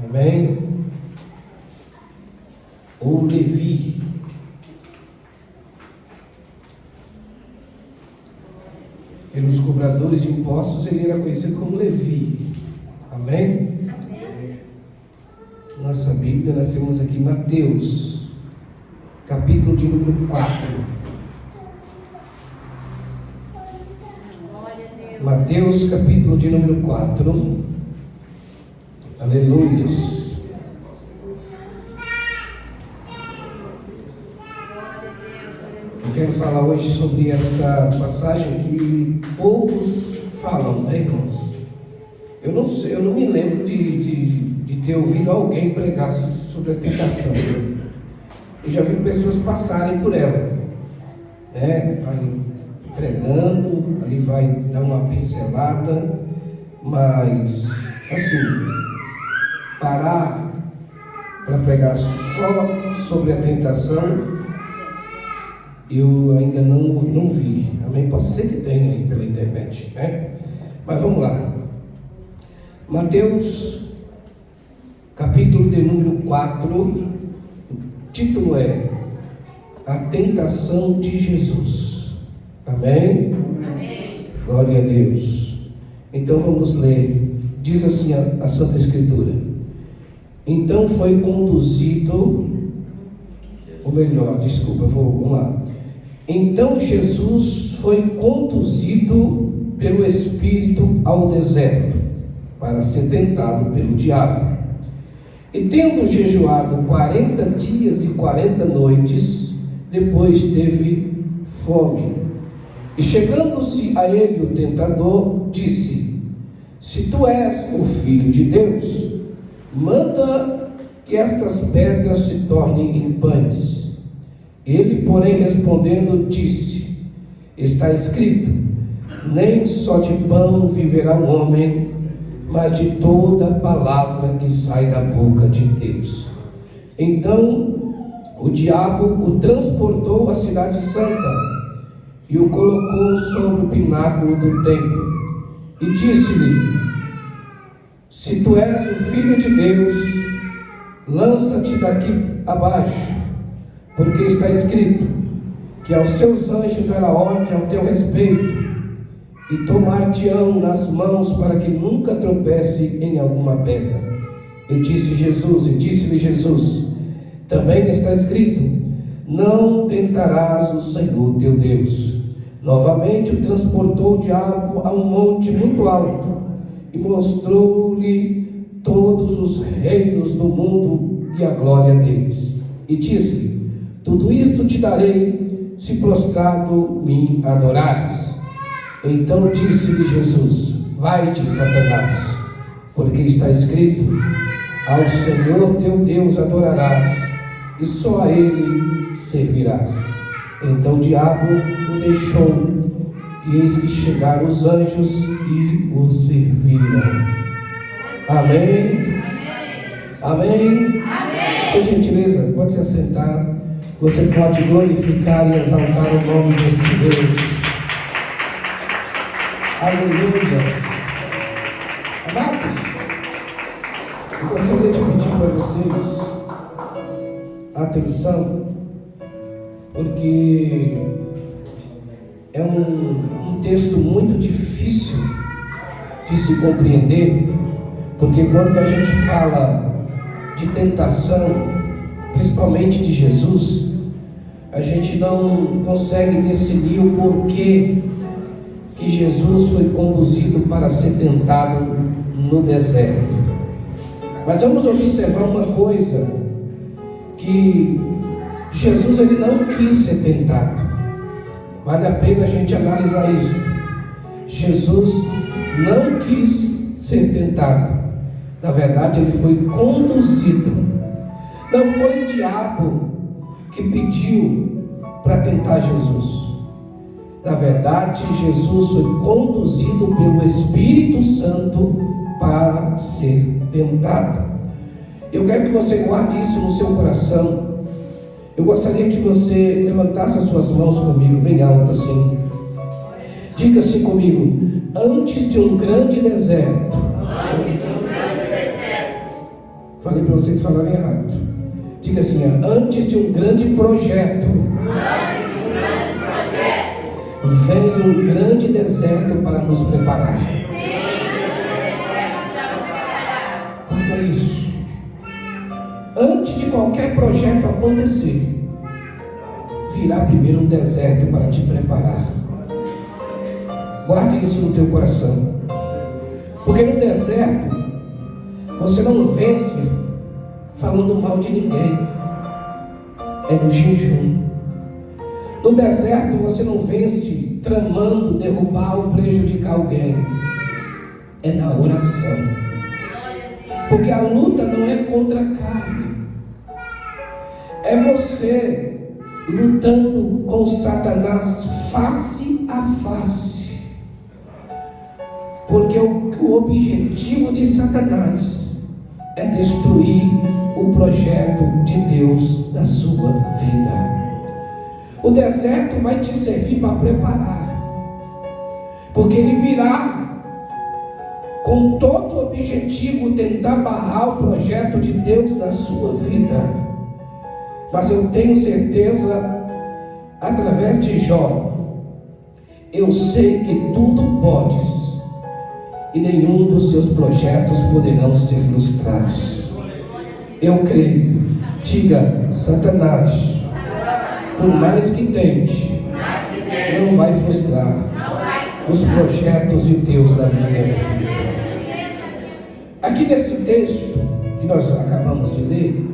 Amém? Ou Levi. Pelos cobradores de impostos, ele era conhecido como Levi. Amém? Amém. Nossa Bíblia, nós temos aqui Mateus, capítulo de número 4. Mateus, capítulo de número 4. Aleluias. Eu quero falar hoje sobre esta passagem que poucos falam, né, irmãos? Eu não sei, eu não me lembro de ter ouvido alguém pregar sobre a tentação. Eu já vi pessoas passarem por ela, né? Vai pregando, ali vai dar uma pincelada, mas assim, parar para pregar só sobre a tentação, eu ainda não vi. Amém? Pode ser que tenha aí pela internet, né? Mas vamos lá. Mateus, capítulo de número 4, o título é A Tentação de Jesus. Amém? Amém. Glória a Deus. Então vamos ler. Diz assim a Santa Escritura: Então foi conduzido, ou melhor, desculpa, vamos lá. Então Jesus foi conduzido pelo Espírito ao deserto, para ser tentado pelo diabo. E tendo jejuado 40 dias e 40 noites, depois teve fome. E chegando-se a ele o tentador, disse: Se tu és o Filho de Deus, manda que estas pedras se tornem em pães. Ele, porém, respondendo, disse: Está escrito, nem só de pão viverá o homem, mas de toda palavra que sai da boca de Deus. Então o diabo o transportou à cidade santa e o colocou sobre o pináculo do templo e disse-lhe: Se tu és o Filho de Deus, lança-te daqui abaixo, porque está escrito que aos seus anjos dará ordem ao teu respeito, e tomar-te-ão nas mãos para que nunca tropece em alguma pedra. E disse-lhe Jesus: Também está escrito: Não tentarás o Senhor teu Deus. Novamente o transportou o diabo a um monte muito alto e mostrou-lhe todos os reinos do mundo e a glória deles. E disse-lhe: Tudo isto te darei, se prostrado me adorares. Então disse-lhe Jesus: Vai-te, Satanás, porque está escrito: Ao Senhor teu Deus adorarás, e só a Ele servirás. Então o diabo o deixou, e eis que chegaram os anjos e o serviram. Amém? Amém? Amém. Por gentileza, pode se assentar. Você pode glorificar e exaltar o nome deste Deus. Aleluia. Amados, eu gostaria de pedir para vocês atenção, porque é um texto muito difícil de se compreender, porque quando a gente fala de tentação, principalmente de Jesus, a gente não consegue decidir o porquê que Jesus foi conduzido para ser tentado no deserto. Mas vamos observar uma coisa, que Jesus ele não quis ser tentado. Vale a pena a gente analisar isso. Jesus não quis ser tentado. Na verdade, ele foi conduzido. Não foi o diabo que pediu para tentar Jesus. Na verdade, Jesus foi conduzido pelo Espírito Santo para ser tentado. Eu quero que você guarde isso no seu coração. Eu gostaria que você levantasse as suas mãos comigo, bem alto assim. Diga assim comigo: antes de um grande deserto, Falei para vocês falarem errado. Diga assim, antes de um grande projeto, vem um grande deserto para nos preparar. Olha isso. Antes de qualquer projeto acontecer, virá primeiro um deserto para te preparar. Guarde isso no teu coração. Porque no deserto, você não vence falando mal de ninguém. É no jejum. No deserto, você não vence tramando derrubar ou prejudicar alguém. É na oração. Porque a luta não é contra a carne. É você lutando com Satanás face a face. Porque o objetivo de Satanás é destruir o projeto de Deus na sua vida. O deserto vai te servir para preparar. Porque ele virá com todo o objetivo tentar barrar o projeto de Deus na sua vida. Mas eu tenho certeza, através de Jó, eu sei que tudo podes e nenhum dos seus projetos poderão ser frustrados. Eu creio. Diga, Satanás, por mais que tente, não vai frustrar os projetos de Deus na minha vida. Aqui nesse texto que nós acabamos de ler,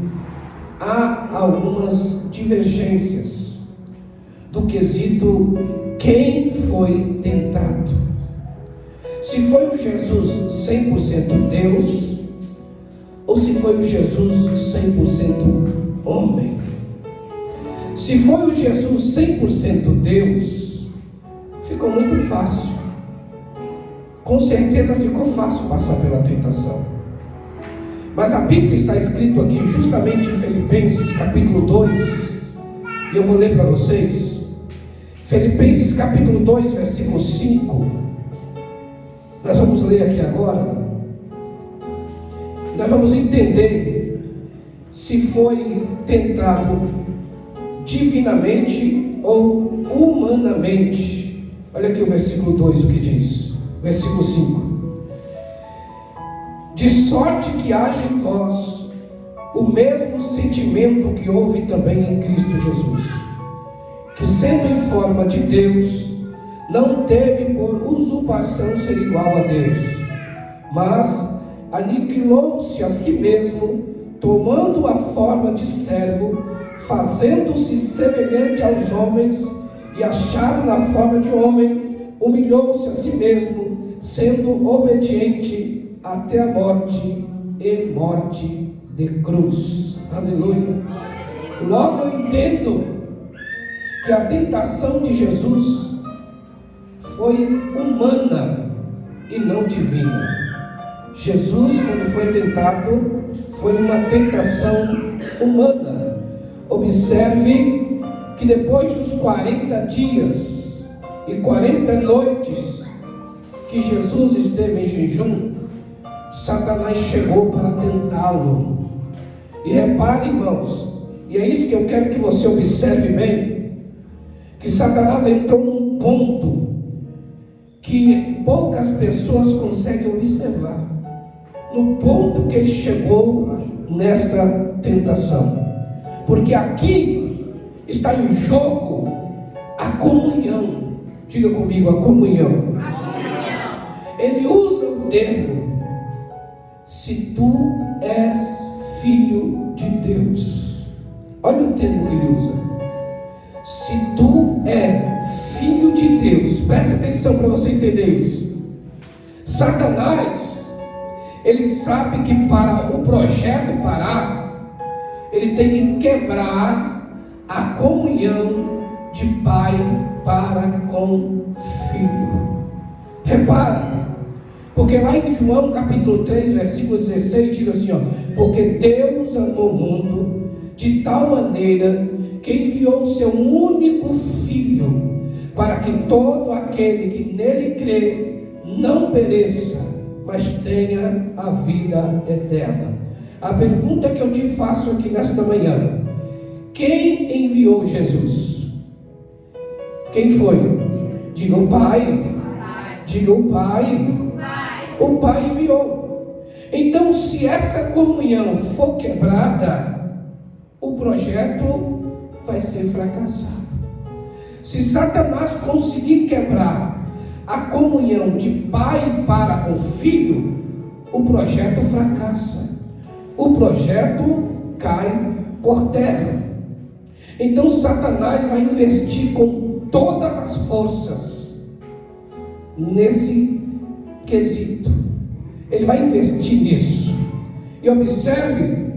há algumas divergências do quesito quem foi tentado. Se foi o Jesus 100% Deus, ou se foi o Jesus 100% homem. Se foi o Jesus 100% Deus, ficou muito fácil. Com certeza ficou fácil passar pela tentação. Mas a Bíblia está escrito aqui justamente em Filipenses capítulo 2, e eu vou ler para vocês. Filipenses capítulo 2, versículo 5. Nós vamos ler aqui agora. Nós vamos entender se foi tentado divinamente ou humanamente. Olha aqui o versículo 2, o que diz. Versículo 5. De sorte que haja em vós o mesmo sentimento que houve também em Cristo Jesus, que sendo em forma de Deus, não teve por usurpação ser igual a Deus, mas aniquilou-se a si mesmo, tomando a forma de servo, fazendo-se semelhante aos homens, e achado na forma de homem, humilhou-se a si mesmo, sendo obediente até a morte e morte de cruz. Aleluia. Logo eu entendo que a tentação de Jesus foi humana e não divina. Jesus, quando foi tentado, foi uma tentação humana. Observe que depois dos 40 dias e 40 noites que Jesus esteve em jejum, Satanás chegou para tentá-lo. E repare, irmãos, e é isso que eu quero que você observe bem, que Satanás entrou num ponto que poucas pessoas conseguem observar. No ponto que ele chegou nesta tentação. Porque aqui está em jogo a comunhão. Diga comigo, a comunhão. Ele usa o termo: se tu és filho de Deus. Olha o termo que ele usa: se tu és filho de Deus. Preste atenção para você entender isso. Satanás, ele sabe que para o projeto parar, ele tem que quebrar a comunhão de pai para com filho. Repare, porque lá em João capítulo 3, versículo 16 diz assim, porque Deus amou o mundo de tal maneira que enviou o seu único filho, para que todo aquele que nele crê não pereça, mas tenha a vida eterna. A pergunta que eu te faço aqui nesta manhã: quem enviou Jesus? Quem foi? Diga o Pai. Diga o Pai. O Pai enviou. Então, se essa comunhão for quebrada, o projeto vai ser fracassado. Se Satanás conseguir quebrar a comunhão de pai para com filho, o projeto fracassa. O projeto cai por terra. Então Satanás vai investir com todas as forças nesse quesito. Ele vai investir nisso. E observe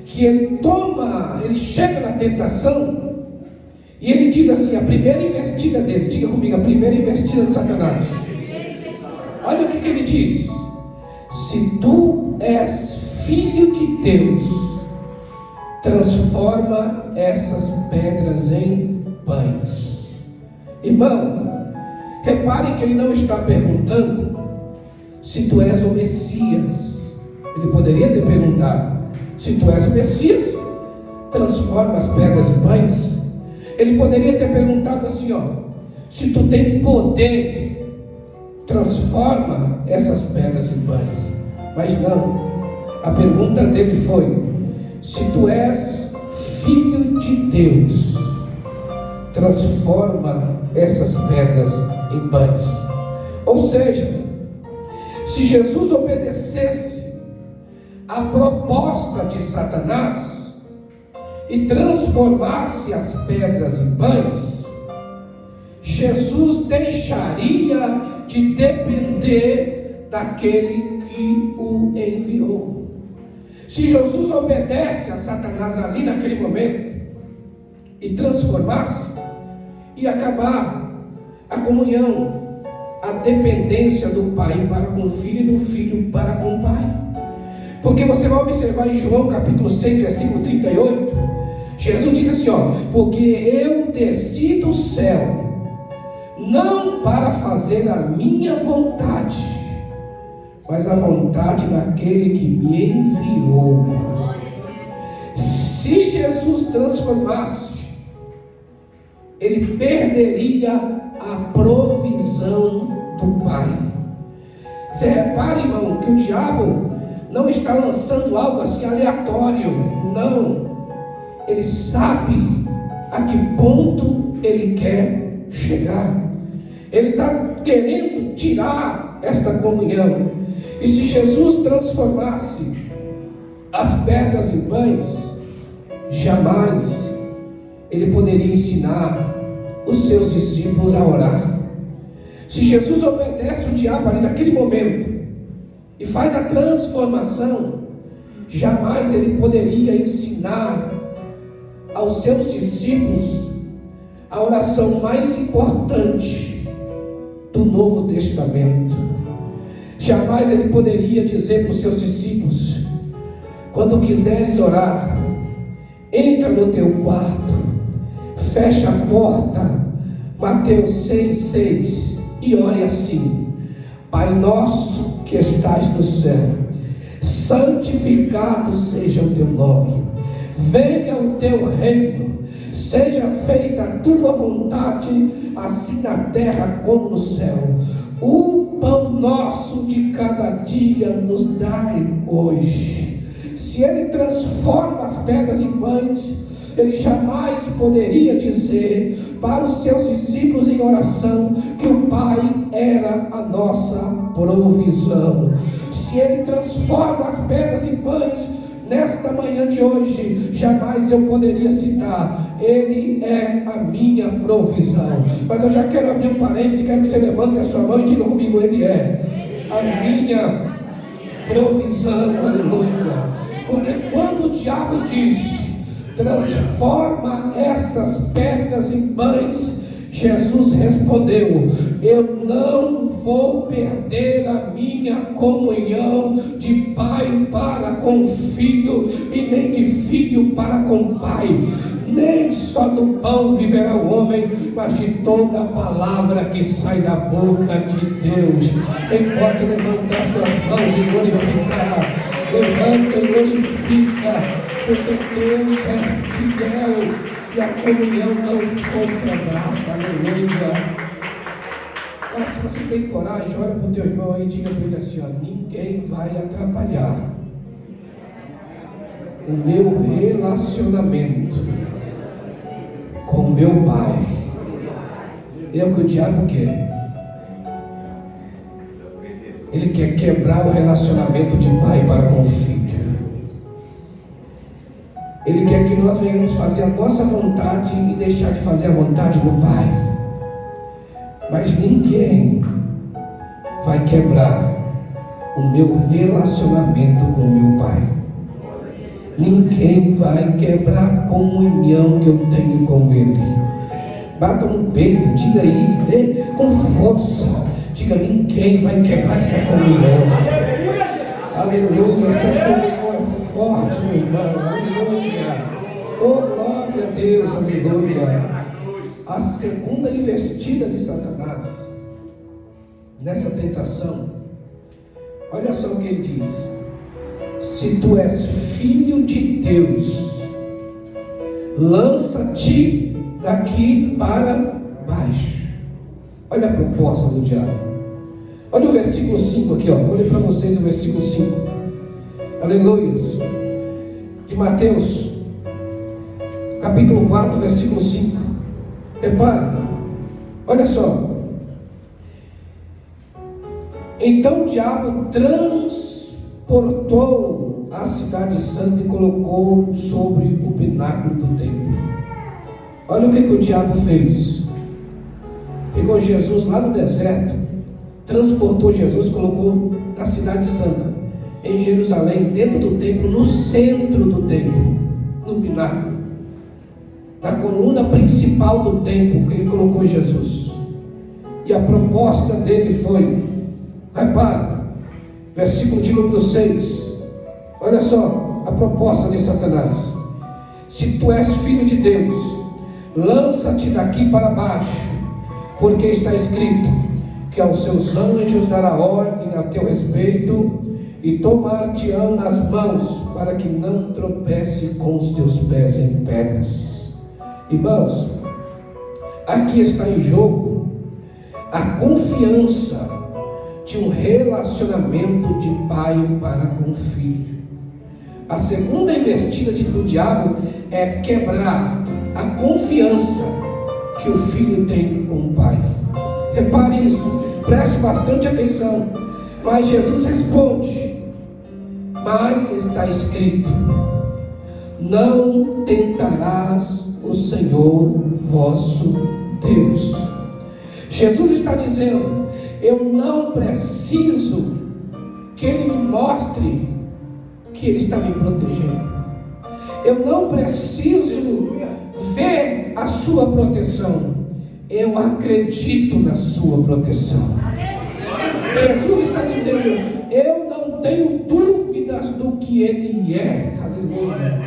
que ele chega na tentação e ele diz assim, a primeira investida dele, diga comigo, a primeira investida de Satanás. Olha o que ele diz: se tu és filho de Deus, transforma essas pedras em pães. Irmão, repare que ele não está perguntando se tu és o Messias. Ele poderia ter perguntado: se tu és o Messias, transforma as pedras em pães. Ele poderia ter perguntado assim, se tu tem poder, transforma essas pedras em pães. Mas não, a pergunta dele foi: se tu és filho de Deus, transforma essas pedras em pães. Ou seja, se Jesus obedecesse a proposta de Satanás e transformasse as pedras em pães, Jesus deixaria de depender daquele que o enviou. Se Jesus obedece a Satanás ali naquele momento e transformasse, ia acabar a comunhão, a dependência do pai para com o filho e do filho para com o pai. Porque você vai observar em João capítulo 6, versículo 38, Jesus diz assim, porque eu desci do céu, não para fazer a minha vontade, mas a vontade daquele que me enviou. Se Jesus transformasse, ele perderia a provisão do Pai. Você repara, irmão, que o diabo não está lançando algo assim aleatório. Não. Ele sabe a que ponto ele quer chegar. Ele está querendo tirar esta comunhão. E se Jesus transformasse as pedras em pães, jamais ele poderia ensinar os seus discípulos a orar. Se Jesus obedece o diabo ali naquele momento e faz a transformação, jamais ele poderia ensinar aos seus discípulos a oração mais importante do Novo Testamento. Jamais ele poderia dizer para os seus discípulos: quando quiseres orar, entra no teu quarto, fecha a porta, Mateus 6,6, e ore assim: Pai nosso que estás no céu, santificado seja o teu nome, venha o teu reino, seja feita a tua vontade, assim na terra como no céu. O pão nosso de cada dia nos dai hoje. Se ele transforma as pedras em pães, ele jamais poderia dizer para os seus discípulos em oração que o Pai era a nossa provisão. Se ele transforma as pedras em pães, nesta manhã de hoje, jamais eu poderia citar: ele é a minha provisão. Mas eu já quero abrir um parênteses, quero que você levante a sua mão e diga comigo: ele é a minha provisão. Aleluia. Porque quando o diabo diz: transforma estas pedras em pães, Jesus respondeu: eu não vou perder a minha comunhão de pai para com filho, e nem de filho para com pai. Nem só do pão viverá o homem, mas de toda a palavra que sai da boca de Deus. Ele pode levantar suas mãos e glorificar. Levanta e glorifica, porque Deus é fiel e a comunhão não foi quebrada. Aleluia. Mas se você tem coragem, olha para o teu irmão aí e diga para ele assim: ó, ninguém vai atrapalhar o meu relacionamento com o meu Pai. É o que o diabo quer. Ele quer quebrar o relacionamento de pai para com o filho. Ele quer que nós venhamos fazer a nossa vontade e deixar de fazer a vontade do Pai. Mas ninguém vai quebrar o meu relacionamento com o meu Pai. Ninguém vai quebrar a comunhão que eu tenho com Ele. Bata no peito, diga aí, com força. Diga: ninguém vai quebrar essa comunhão. Aleluia, essa comunhão é forte, meu irmão. Aleluia. Oh, glória a Deus, aleluia. A segunda investida de Satanás nessa tentação, olha só o que ele diz: se tu és filho de Deus, lança-te daqui para baixo. Olha a proposta do diabo. Olha o versículo 5 aqui, ó. Vou ler para vocês o versículo 5. Aleluia. De Mateus, capítulo 4, versículo 5. Repare, olha só. Então o diabo transportou a cidade santa e colocou sobre o pináculo do templo. Olha o que o diabo fez. Pegou Jesus lá no deserto, transportou Jesus, colocou na cidade santa, em Jerusalém, dentro do templo, no centro do templo, no pináculo, na coluna principal do templo, que ele colocou Jesus. E a proposta dele foi, repare, versículo de número 6, olha só a proposta de Satanás: se tu és filho de Deus, lança-te daqui para baixo, porque está escrito que aos seus anjos dará ordem a teu respeito, e tomar-te-ão nas mãos, para que não tropece com os teus pés em pedras. Irmãos, aqui está em jogo a confiança de um relacionamento de pai para com o filho. A segunda investida do diabo é quebrar a confiança que o filho tem com o pai. Repare isso, preste bastante atenção. Mas Jesus responde: mas está escrito, não tentarás o Senhor vosso Deus. Jesus está dizendo: eu não preciso que Ele me mostre que Ele está me protegendo. Eu não preciso ver a sua proteção. Eu acredito na sua proteção. Jesus está dizendo: eu não tenho dúvidas do que Ele é. Aleluia.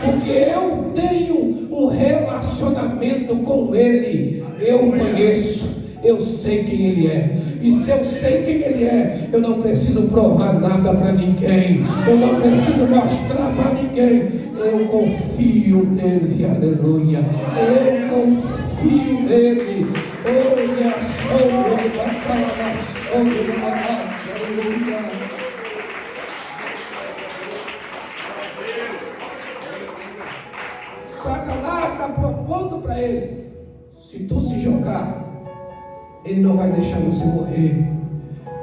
Porque eu tenho um relacionamento com Ele. Eu conheço, eu sei quem Ele é. E se eu sei quem Ele é, eu não preciso provar nada para ninguém. Eu não preciso mostrar para ninguém. Eu confio nele. Aleluia. Eu confio nele. Olha a sombra da calamação de uma raça. Aleluia. Satanás está propondo para ele: se tu se jogar, Ele não vai deixar você morrer.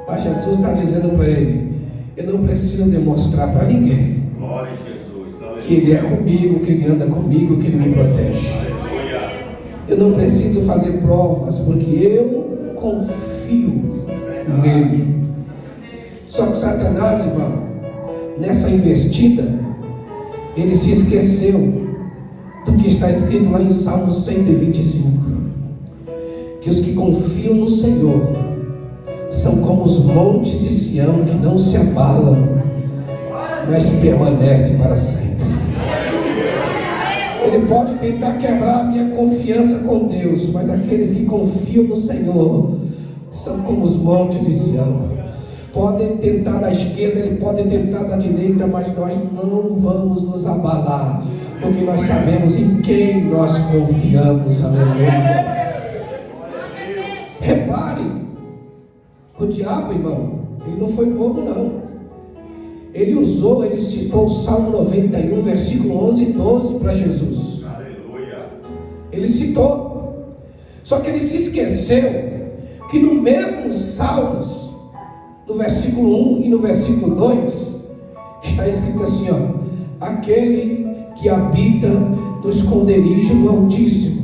Mas Jesus está dizendo para ele: eu não preciso demonstrar para ninguém que Ele é comigo, que Ele anda comigo, que Ele me protege. Eu não preciso fazer provas, porque eu confio nele. Só que Satanás, irmão, nessa investida, ele se esqueceu do que está escrito lá em Salmo 125, que os que confiam no Senhor são como os montes de Sião, que não se abalam, mas permanecem para sempre. Ele pode tentar quebrar a minha confiança com Deus, mas aqueles que confiam no Senhor são como os montes de Sião. Podem tentar da esquerda, ele pode tentar da direita, mas nós não vamos nos abalar, porque nós sabemos em quem nós confiamos. Aleluia. Repare, o diabo, irmão, ele não foi bobo, não. Ele citou o Salmo 91, versículo 11 e 12 para Jesus. Aleluia. Ele citou. Só que ele se esqueceu que no mesmo Salmos, no versículo 1 e no versículo 2, está escrito assim, ó: aquele que habita no esconderijo do Altíssimo,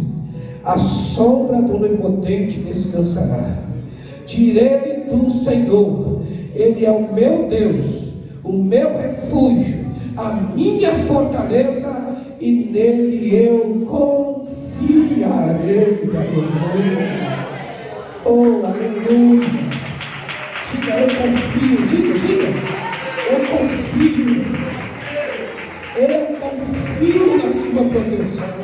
a sombra do Onipotente descansará. Direi do Senhor, Ele é o meu Deus, o meu refúgio, a minha fortaleza, e nele eu confiarei. Aleluia. Oh, aleluia. Diga, eu confio. Diga, eu confio. Eu confio na sua proteção.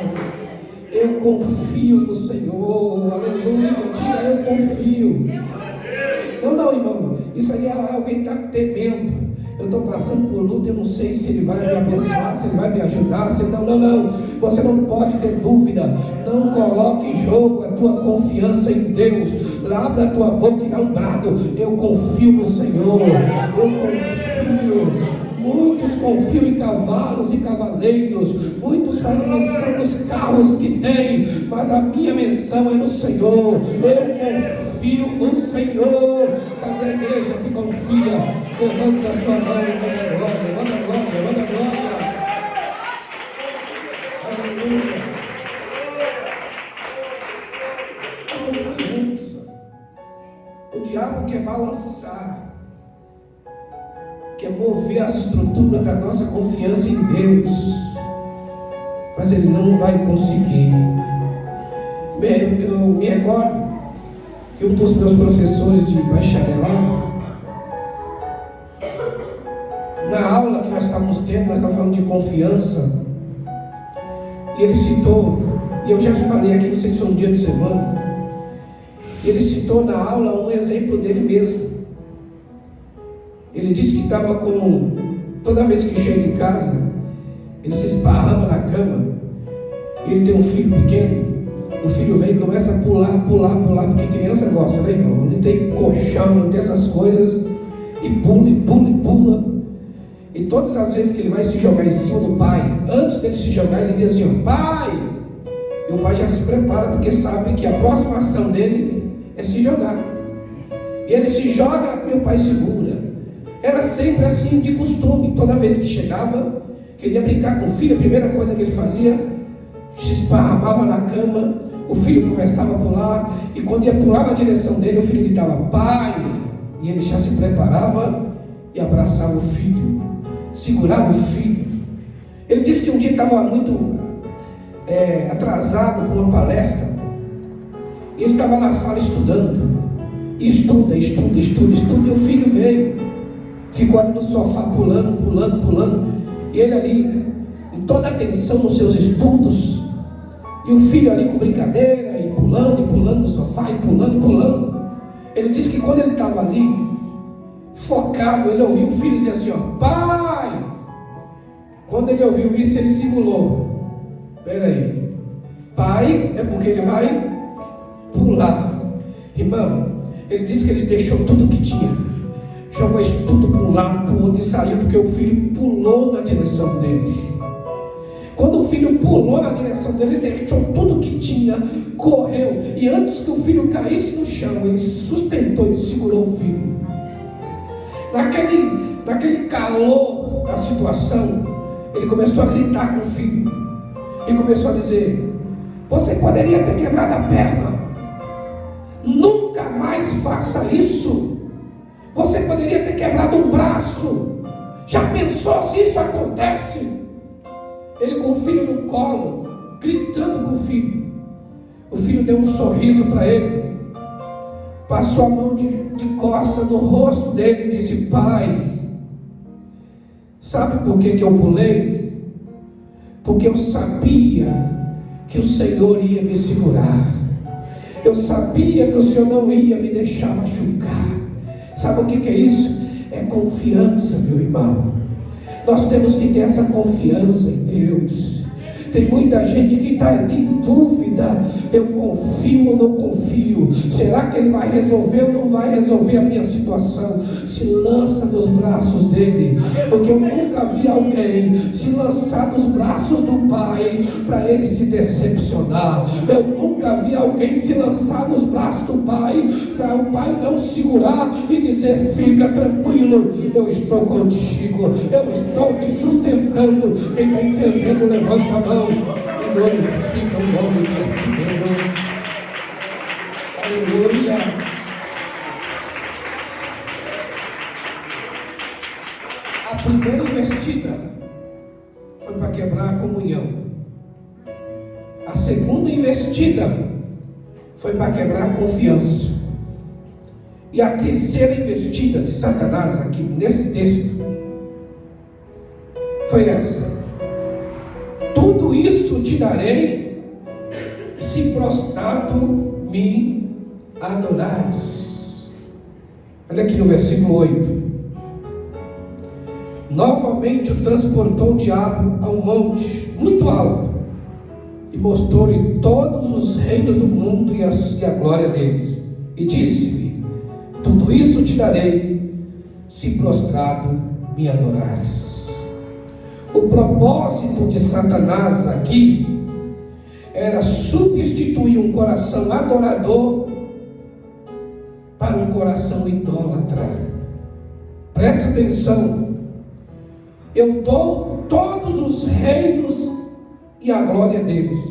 Eu confio no Senhor. Aleluia. Diga, eu confio. Não, irmão. Isso aí é alguém que está temendo. Eu estou passando por luta, eu não sei se Ele vai me abençoar, se Ele vai me ajudar. Não. Você não pode ter dúvida. Não coloque em jogo a tua confiança em Deus. Abra a tua boca e dá um brado: eu confio no Senhor. Eu confio. Muitos confiam em cavalos e cavaleiros. Muitos fazem menção dos carros que têm. Mas a minha menção é no Senhor. Eu confio no Senhor. Cadê a igreja que confia? Levanta a sua mão e manda glória. Manda glória. Aleluia. A confiança. O diabo quer balançar, quer mover a estrutura da nossa confiança em Deus, mas ele não vai conseguir. Eu me recordo que um dos meus professores de bacharelado, na aula que nós estávamos tendo, nós estávamos falando de confiança, e ele citou, e eu já te falei aqui, não sei se foi um dia de semana, ele citou na aula um exemplo dele mesmo. Ele disse que estava com, toda vez que chega em casa, ele se esparrama na cama. Ele tem um filho pequeno. O filho vem e começa a pular, porque criança gosta, né, irmão? Onde tem colchão, onde tem essas coisas, e pula. E todas as vezes que ele vai se jogar em cima do pai, antes dele se jogar, ele diz assim: ó, pai! E o pai já se prepara, porque sabe que a próxima ação dele é se jogar. E ele se joga e o pai segura. Era sempre assim de costume. Toda vez que chegava, queria brincar com o filho, a primeira coisa que ele fazia, se esparramava na cama, o filho começava a pular, e quando ia pular na direção dele, o filho gritava: pai! E ele já se preparava e abraçava o filho, segurava o filho. Ele disse que um dia estava muito atrasado para uma palestra, e ele estava na sala estudando, e estuda, e o filho veio, ficou ali no sofá pulando, e ele ali, em toda atenção nos seus estudos, e o filho ali com brincadeira, e pulando no sofá, e pulando. Ele disse que quando ele estava ali, focado, ele ouviu o filho dizer assim: ó, pai! Quando ele ouviu isso, ele simulou: peraí, pai é porque ele vai pular. Irmão, ele disse que ele deixou tudo que tinha, jogou isso tudo para um lado, para o outro, e saiu, porque o filho pulou na direção dele. Quando o filho pulou na direção dele, ele deixou tudo que tinha, correu, e antes que o filho caísse no chão, ele sustentou e segurou o filho. Naquele calor da situação, ele começou a gritar com o filho, e começou a dizer: você poderia ter quebrado a perna, nunca mais faça isso. Você poderia ter quebrado um braço, já pensou se isso acontece? Ele com o filho no colo, gritando com o filho. O filho deu um sorriso para ele, passou a mão de costa no rosto dele e disse: pai, sabe por que eu pulei? Porque eu sabia que o Senhor ia me segurar. Eu sabia que o Senhor não ia me deixar machucar. Sabe o que é isso? É confiança, meu irmão. Nós temos que ter essa confiança em Deus. Tem muita gente que está em dúvida: eu confio ou não confio? Será que Ele vai resolver ou não vai resolver a minha situação? Se lança nos braços dEle, porque eu nunca vi alguém se lançar nos braços do Pai para ele se decepcionar. Eu nunca vi alguém se lançar nos braços do Pai para o Pai não segurar e dizer: fica tranquilo, eu estou contigo, eu estou te sustentando. Quem está entendendo, levanta a mão e glorifica o nome desse Deus. Aleluia. A primeira investida foi para quebrar a comunhão. A segunda investida foi para quebrar a confiança. E a terceira investida de Satanás, aqui nesse texto, foi essa: tudo isto te darei, se prostrado me adorares. Olha aqui no versículo 8. Novamente o transportou o diabo a um monte muito alto e mostrou-lhe todos os reinos do mundo e a glória deles, e disse-lhe: tudo isso te darei, se prostrado me adorares. O propósito de Satanás aqui era substituir um coração adorador para um coração idólatra. Presta atenção. Eu dou todos os reinos e a glória deles.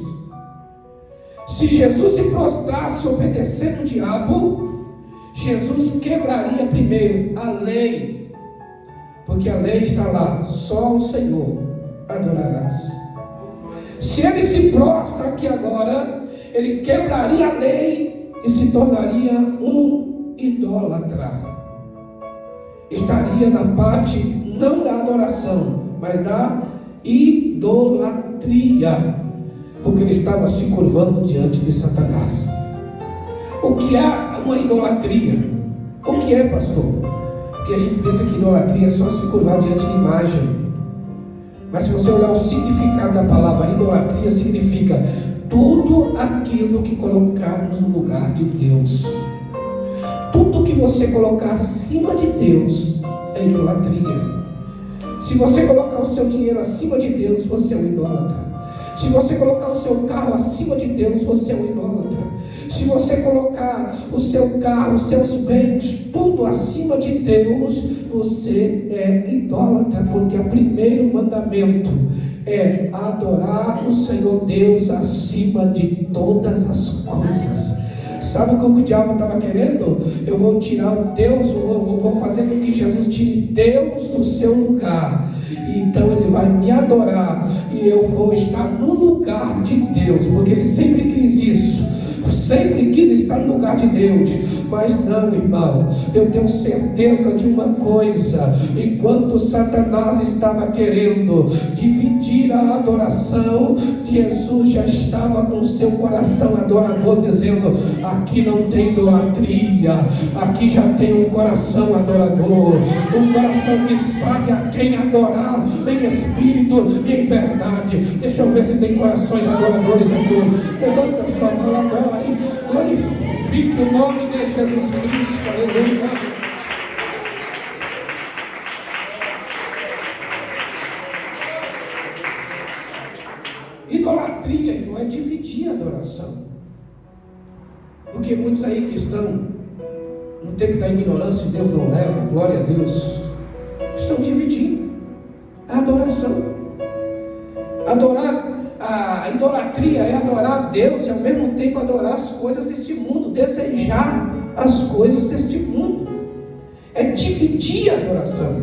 Se Jesus se prostrasse obedecendo o diabo, Jesus quebraria primeiro a lei, porque a lei está lá: só o Senhor adorarás. Se ele se prostra aqui agora, ele quebraria a lei e se tornaria um idólatra. Estaria na parte não da adoração, mas da idolatria, porque ele estava se curvando diante de Satanás. O que é uma idolatria? O que é, pastor? Porque a gente pensa que idolatria é só se curvar diante de imagem. Mas se você olhar o significado da palavra idolatria, significa tudo aquilo que colocarmos no lugar de Deus. Tudo que você colocar acima de Deus é idolatria. Se você colocar o seu dinheiro acima de Deus, você é um idólatra. Se você colocar o seu carro acima de Deus, você é um idólatra. Se você colocar o seu carro, os seus bens, tudo acima de Deus, você é idólatra, porque o primeiro mandamento é adorar o Senhor Deus acima de todas as coisas. Sabe como o diabo estava querendo? Eu vou tirar o Deus, vou fazer com que Jesus tire Deus do seu lugar. Então ele vai me adorar e eu vou estar no lugar de Deus, porque ele sempre quis isso. Sempre quis estar no lugar de Deus, mas não, irmão, eu tenho certeza de uma coisa: enquanto Satanás estava querendo dividir a adoração, Jesus já estava com o seu coração adorador, dizendo: aqui não tem idolatria, aqui já tem um coração adorador, um coração que sabe a quem adorar em espírito e em verdade. Deixa eu ver se tem corações adoradores aqui. Levanta sua mão agora e glorifique o nome de Jesus Cristo. Aleluia. Idolatria, irmão, é dividir a adoração. Porque muitos aí que estão no tempo da ignorância, Deus não leva, glória a Deus, estão dividindo a adoração. A idolatria é adorar a Deus e ao mesmo tempo adorar as coisas deste mundo, desejar as coisas deste mundo. É dividir a adoração.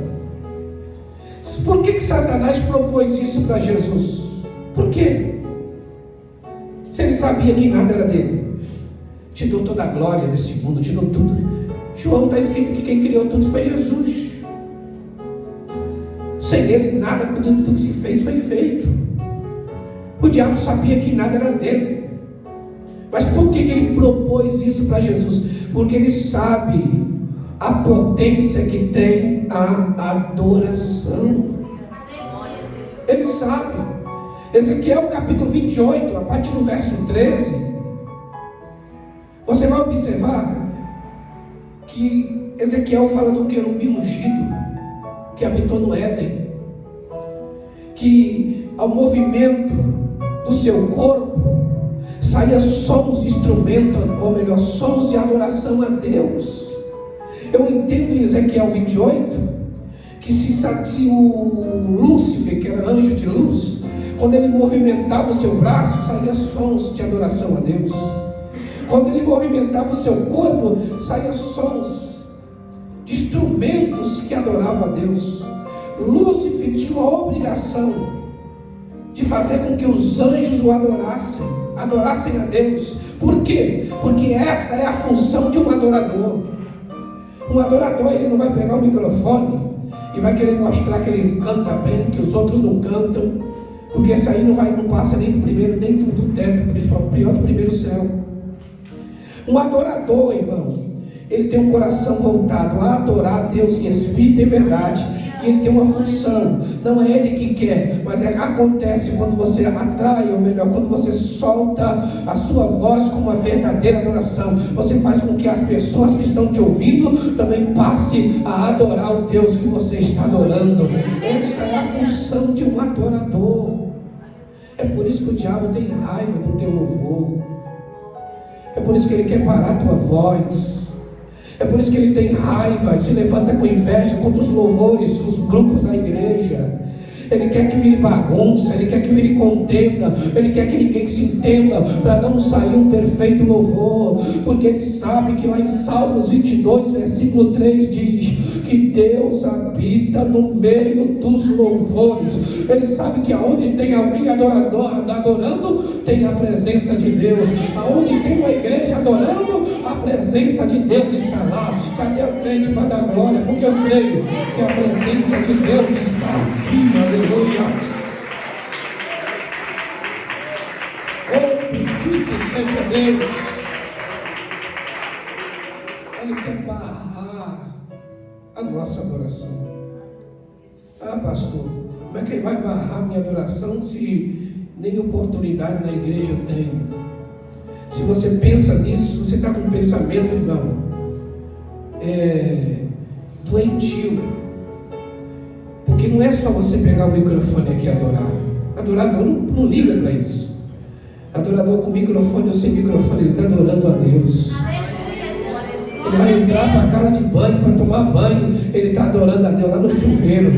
Por que Satanás propôs isso para Jesus? Por quê? Se ele sabia que nada era dele. Te dou toda a glória desse mundo, te dou tudo. João está escrito que quem criou tudo foi Jesus. Sem ele nada do que se fez foi feito. O diabo sabia que nada era dele. Mas por que ele propôs isso para Jesus? Porque ele sabe a potência que tem a adoração. Ele sabe. Ezequiel capítulo 28, a partir do verso 13, você vai observar que Ezequiel fala do querubim ungido que habitou no Éden, que ao movimento do seu corpo saía sons de instrumento, ou melhor, sons de adoração a Deus. Eu entendo em Ezequiel 28 que se o Lúcifer, que era anjo de luz, quando ele movimentava o seu braço, saía sons de adoração a Deus. Quando ele movimentava o seu corpo, saía sons de instrumentos que adoravam a Deus. Lúcifer tinha uma obrigação de fazer com que os anjos o adorassem a Deus. Por quê? Porque essa é a função de um adorador. Um adorador, ele não vai pegar o microfone e vai querer mostrar que ele canta bem, que os outros não cantam, porque esse aí não passa nem do primeiro, nem do teto, pior do primeiro céu. Um adorador, irmão, ele tem um coração voltado a adorar a Deus em espírito e verdade. E ele tem uma função, não é ele que quer, mas acontece quando você atrai, ou melhor, quando você solta a sua voz com uma verdadeira adoração. Você faz com que as pessoas que estão te ouvindo também passem a adorar o Deus que você está adorando. Essa é a função de um adorador. É por isso que o diabo tem raiva do teu louvor. É por isso que ele quer parar a tua voz. É por isso que ele tem raiva e se levanta com inveja contra os louvores, os grupos da igreja. Ele quer que vire bagunça, ele quer que vire contenda, ele quer que ninguém se entenda, para não sair um perfeito louvor, porque ele sabe que lá em Salmos 22, versículo 3 diz que Deus habita no meio dos louvores. Ele sabe que aonde tem alguém adorando, tem a presença de Deus. Aonde tem uma igreja adorando, a presença de Deus está lá. Cadê o crente para dar glória? Porque eu creio que a presença de Deus está aqui. Aleluia. Oh, bendito seja Deus. Ele quer barrar a nossa adoração. Ah, pastor, como é que ele vai barrar a minha adoração se nem oportunidade na igreja eu tenho? Se você pensa nisso, você está com um pensamento, irmão, doentio. Porque não é só você pegar o microfone aqui e adorar. Adorador não liga para isso. Adorador com microfone ou sem microfone, ele está adorando a Deus. Ele vai entrar para a casa de banho, para tomar banho, ele está adorando a Deus lá no chuveiro.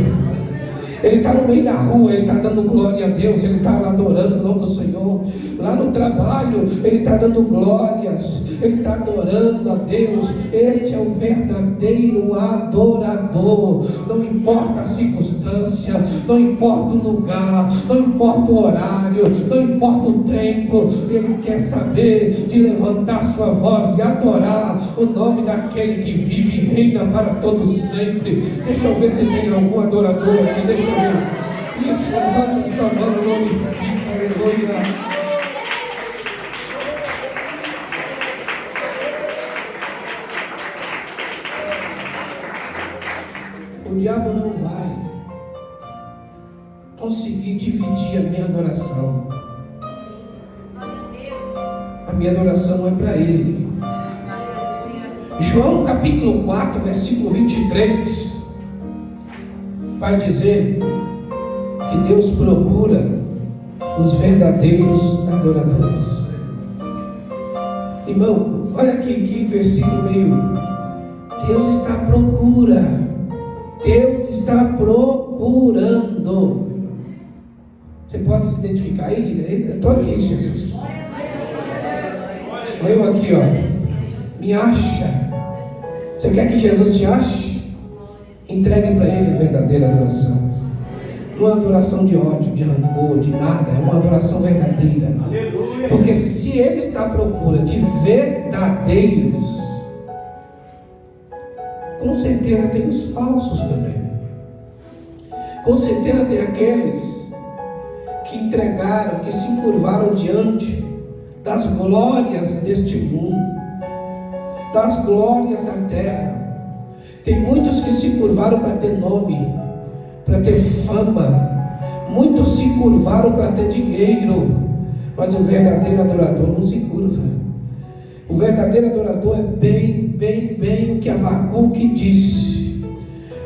Ele está no meio da rua, ele está dando glória a Deus, ele está adorando o nome do Senhor. Lá no trabalho, ele está dando glórias, ele está adorando a Deus. Este é o verdadeiro adorador. Não importa a circunstância, não importa o lugar, não importa o horário, não importa o tempo, ele quer saber de levantar sua voz e adorar o nome daquele que vive e reina para todos sempre. Deixa eu ver se tem algum adorador aqui, deixa eu ver. Isso, levanta sua mão, glorifica, aleluia. O diabo não vai conseguir dividir a minha adoração. A minha adoração é para Ele. João capítulo 4, versículo 23 vai dizer que Deus procura os verdadeiros adoradores. Irmão, olha aqui que versículo meio. Deus está à procura. Deus está procurando. Você pode se identificar aí? Diga aí, eu estou aqui, Jesus. Eu aqui, ó. Me acha. Você quer que Jesus te ache? Entregue para Ele a verdadeira adoração. Não é uma adoração de ódio, de rancor, de nada. É uma adoração verdadeira. Porque se Ele está à procura de verdadeiros, com certeza tem os falsos também. Com certeza tem aqueles que entregaram, que se curvaram diante das glórias deste mundo, das glórias da terra, Tem muitos que se curvaram para ter nome, para ter fama. Muitos se curvaram para ter dinheiro. Mas o verdadeiro adorador não se curva. O verdadeiro adorador é bem o que Abacuque disse.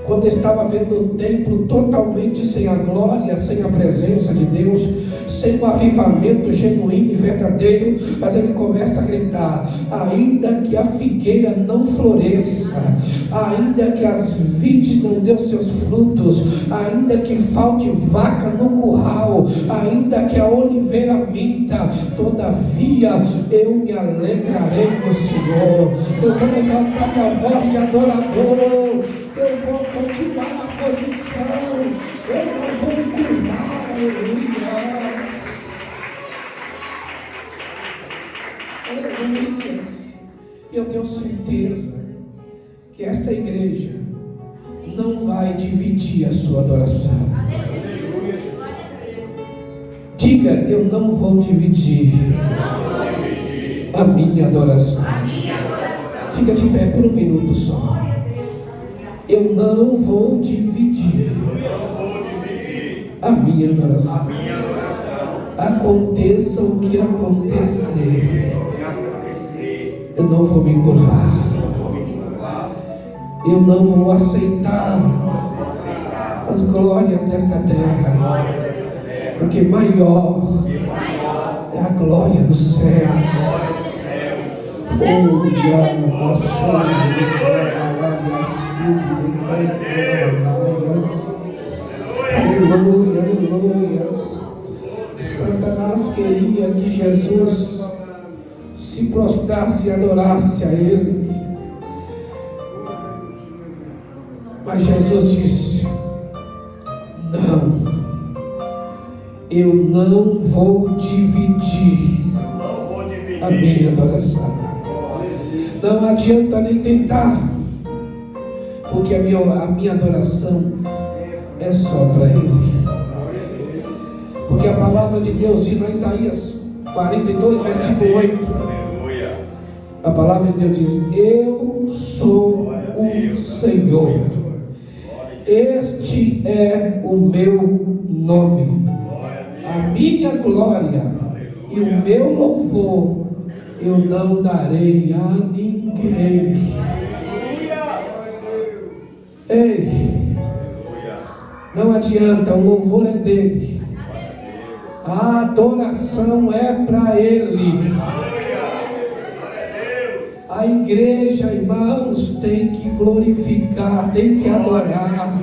Quando estava vendo o templo totalmente sem a glória, sem a presença de Deus, sem um avivamento genuíno e verdadeiro, mas ele começa a gritar: ainda que a figueira não floresça, ainda que as vides não dêem seus frutos, ainda que falte vaca no curral, ainda que a oliveira minta, todavia eu me alegrarei no Senhor. Eu vou levantar minha voz de adorador, eu vou continuar na posição, eu não vou me curvar, aleluia. E eu tenho certeza que esta igreja não vai dividir a sua adoração. Diga: eu não vou dividir a minha adoração. Fica de pé por um minuto só. Eu não vou dividir a minha adoração. Aconteça o que acontecer, eu não vou me curvar. Eu não vou aceitar as glórias desta terra, porque maior é a glória dos céus. Aleluia, aleluia. Satanás queria que Jesus se prostrasse e adorasse a Ele, mas Jesus disse: não, eu não vou dividir a minha adoração. Não adianta nem tentar, porque a minha adoração é só para Ele. Porque a palavra de Deus diz lá em Isaías 42, versículo 8. A palavra de Deus diz: eu sou o Senhor, este é o meu nome, a minha glória e o meu louvor eu não darei a ninguém. Ei, não adianta, o louvor é dele, a adoração é para Ele. A igreja, irmãos, tem que glorificar, tem que adorar.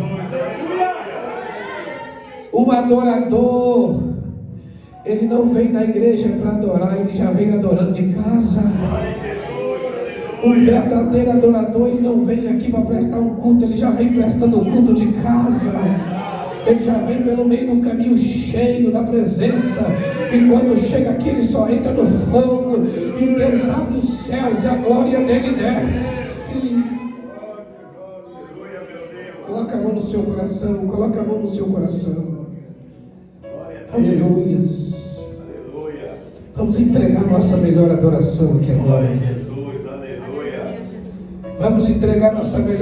O adorador, ele não vem na igreja para adorar, ele já vem adorando de casa. O verdadeiro adorador, ele não vem aqui para prestar um culto, ele já vem prestando um culto de casa. Ele já vem pelo meio do caminho cheio da presença. E quando chega aqui, ele só entra no fogo. E Deus abre os céus e a glória dele desce. Coloca a mão no seu coração. Coloca a mão no seu coração. Aleluia. Vamos entregar nossa melhor adoração aqui agora. Vamos entregar nossa melhor